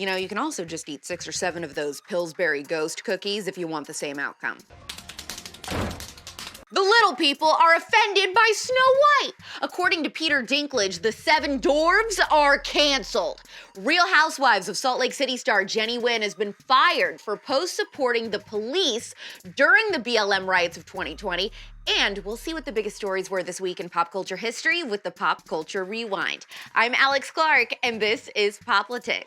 You know, you can also just eat 6 or 7 of those Pillsbury Ghost cookies if you want the same outcome. The little people are offended by Snow White. According to Peter Dinklage, the 7 dwarves are canceled. Real Housewives of Salt Lake City star Jennie Nguyen has been fired for posts supporting the police during the BLM riots of 2020. And we'll see what the biggest stories were this week in pop culture history with the Pop Culture Rewind. I'm Alex Clark, and this is POPlitics.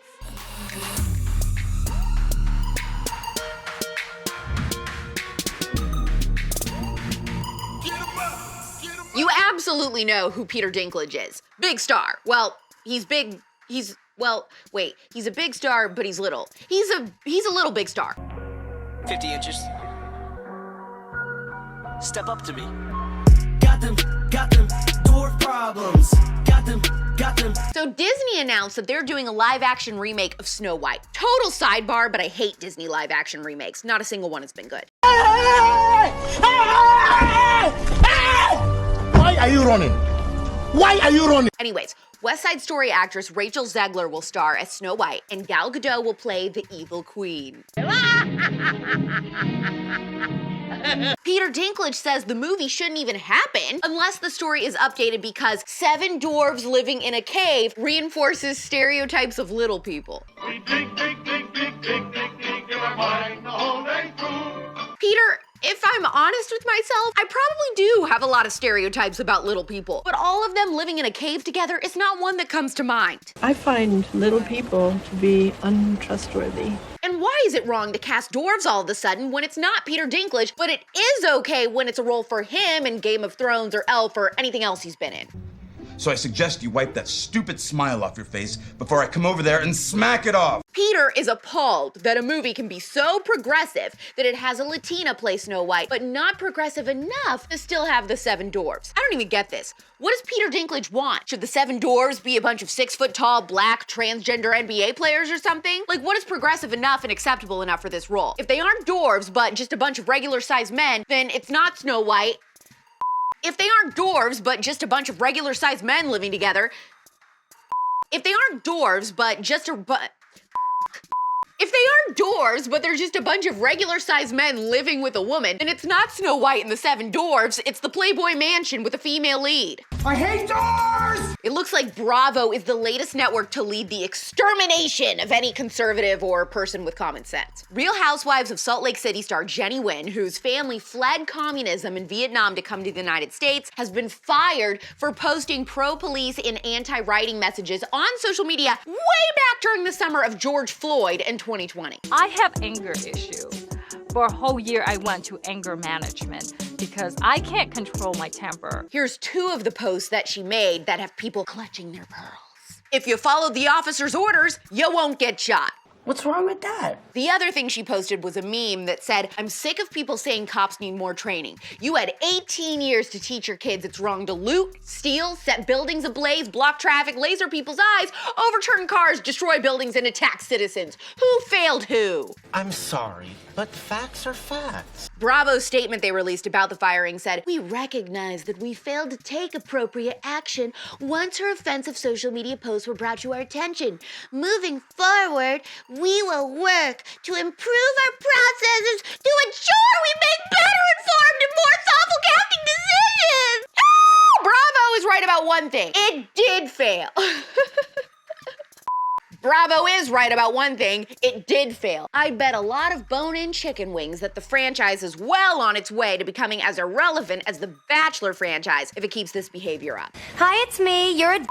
You absolutely know who Peter Dinklage is. Big star. Well, he's big, he's a big star, but he's little. He's a little big star. 50 inches. Step up to me. Got them, dwarf problems. Got them. So Disney announced that they're doing a live-action remake of Snow White. Total sidebar, but I hate Disney live-action remakes. Not a single one has been good. Why are you running? Why are you running? Anyways, West Side Story actress Rachel Zegler will star as Snow White, and Gal Gadot will play the evil queen. Peter Dinklage says the movie shouldn't even happen unless the story is updated because 7 dwarves living in a cave reinforces stereotypes of little people. Peter, if I'm honest with myself, I probably do have a lot of stereotypes about little people, but all of them living in a cave together is not one that comes to mind. I find little people to be untrustworthy. And why is it wrong to cast dwarves all of a sudden when it's not Peter Dinklage, but it is okay when it's a role for him in Game of Thrones or Elf or anything else he's been in? So I suggest you wipe that stupid smile off your face before I come over there and smack it off. Peter is appalled that a movie can be so progressive that it has a Latina play Snow White, but not progressive enough to still have the 7 dwarves. I don't even get this. What does Peter Dinklage want? Should the 7 dwarves be a bunch of 6-foot-tall, black, transgender NBA players or something? Like, what is progressive enough and acceptable enough for this role? If they aren't dwarves, but just a bunch of regular-sized men, then it's not Snow White. If they aren't dwarves, but just a bunch of regular-sized men living together. If they aren't dwarves, but just If they aren't dwarves, but they're just a bunch of regular-sized men living with a woman, then it's not Snow White and the 7 dwarves, it's the Playboy Mansion with a female lead. I hate doors! It looks like Bravo is the latest network to lead the extermination of any conservative or person with common sense. Real Housewives of Salt Lake City star Jennie Nguyen, whose family fled communism in Vietnam to come to the United States, has been fired for posting pro-police and anti-rioting messages on social media way back during the summer of George Floyd in 2020. I have anger issues. For a whole year, I went to anger management because I can't control my temper. Here's 2 of the posts that she made that have people clutching their pearls. If you follow the officer's orders, you won't get shot. What's wrong with that? The other thing she posted was a meme that said, I'm sick of people saying cops need more training. You had 18 years to teach your kids it's wrong to loot, steal, set buildings ablaze, block traffic, laser people's eyes, overturn cars, destroy buildings, and attack citizens. Who failed who? I'm sorry, but facts are facts. Bravo's statement they released about the firing said, we recognize that we failed to take appropriate action once her offensive social media posts were brought to our attention. Moving forward, we will work to improve our processes to ensure we make better informed and more thoughtful casting decisions. Oh, Bravo is right about one thing. It did fail. Bravo is right about one thing. It did fail. I bet a lot of bone-in chicken wings that the franchise is well on its way to becoming as irrelevant as the Bachelor franchise if it keeps this behavior up. Hi, it's me. You're a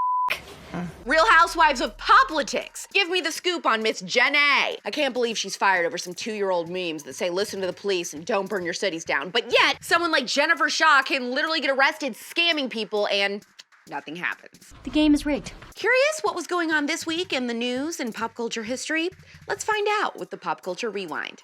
Real Housewives of POPlitics. Give me the scoop on Miss Jennie. I can't believe she's fired over some 2-year-old memes that say listen to the police and don't burn your cities down. But yet, someone like Jennifer Shaw can literally get arrested scamming people and nothing happens. The game is rigged. Curious what was going on this week in the news and pop culture history? Let's find out with the Pop Culture Rewind.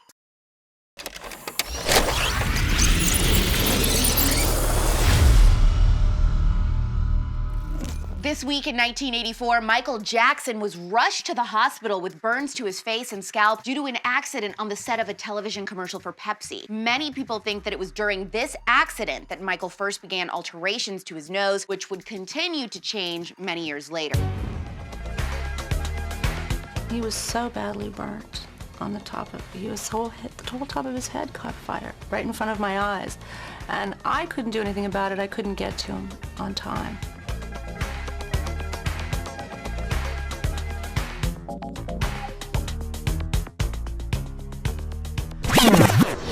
This week in 1984, Michael Jackson was rushed to the hospital with burns to his face and scalp due to an accident on the set of a television commercial for Pepsi. Many people think that it was during this accident that Michael first began alterations to his nose, which would continue to change many years later. He was so badly burnt on the top of, the whole top of his head caught fire right in front of my eyes. And I couldn't do anything about it. I couldn't get to him on time.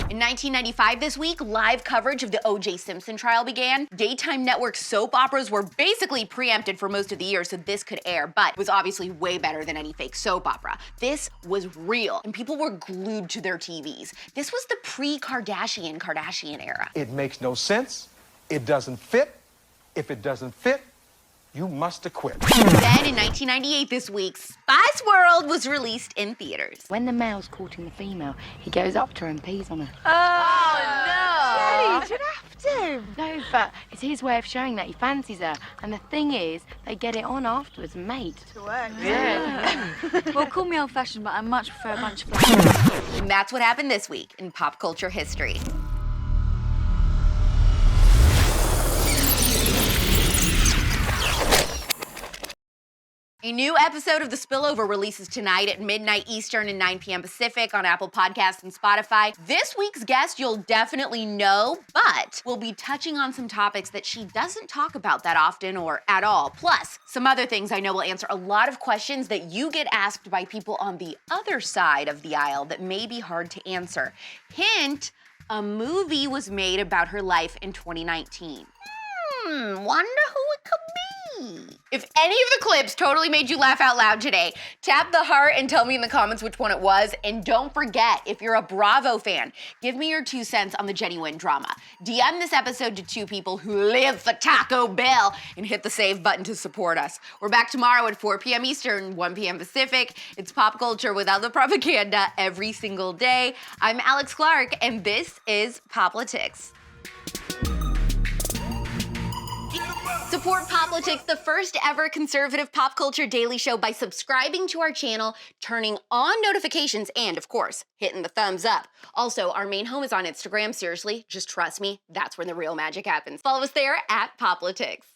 In 1995 this week, live coverage of the O.J. Simpson trial began. Daytime network soap operas were basically preempted for most of the year, so this could air, but was obviously way better than any fake soap opera. This was real, and people were glued to their TVs. This was the pre-Kardashian era. It makes no sense. It doesn't fit. If it doesn't fit, you must acquit. Then in 1998 this week, Spice World was released in theaters. When the male's courting the female, he goes up to her and pees on her. Oh, no! Jenny, you'd have to. No, but it's his way of showing that he fancies her. And the thing is, they get it on afterwards, mate. To work. Yeah. Well, call me old-fashioned, but I much prefer a bunch of flowers. And that's what happened this week in pop culture history. A new episode of The Spillover releases tonight at midnight Eastern and 9 p.m. Pacific on Apple Podcasts and Spotify. This week's guest you'll definitely know, but we'll be touching on some topics that she doesn't talk about that often or at all. Plus, some other things I know will answer a lot of questions that you get asked by people on the other side of the aisle that may be hard to answer. Hint, a movie was made about her life in 2019. Wonder who it could be. If any of the clips totally made you laugh out loud today, tap the heart and tell me in the comments which one it was. And don't forget, if you're a Bravo fan, give me your 2 cents on the Jennie Nguyen drama. DM this episode to 2 people who live for Taco Bell and hit the save button to support us. We're back tomorrow at 4 p.m. Eastern, 1 p.m. Pacific. It's pop culture without the propaganda every single day. I'm Alex Clark, and this is POPlitics. Support POPlitics, the first ever conservative pop culture daily show, by subscribing to our channel, turning on notifications, and of course, hitting the thumbs up. Also, our main home is on Instagram. Seriously, just trust me, that's where the real magic happens. Follow us there at POPlitics.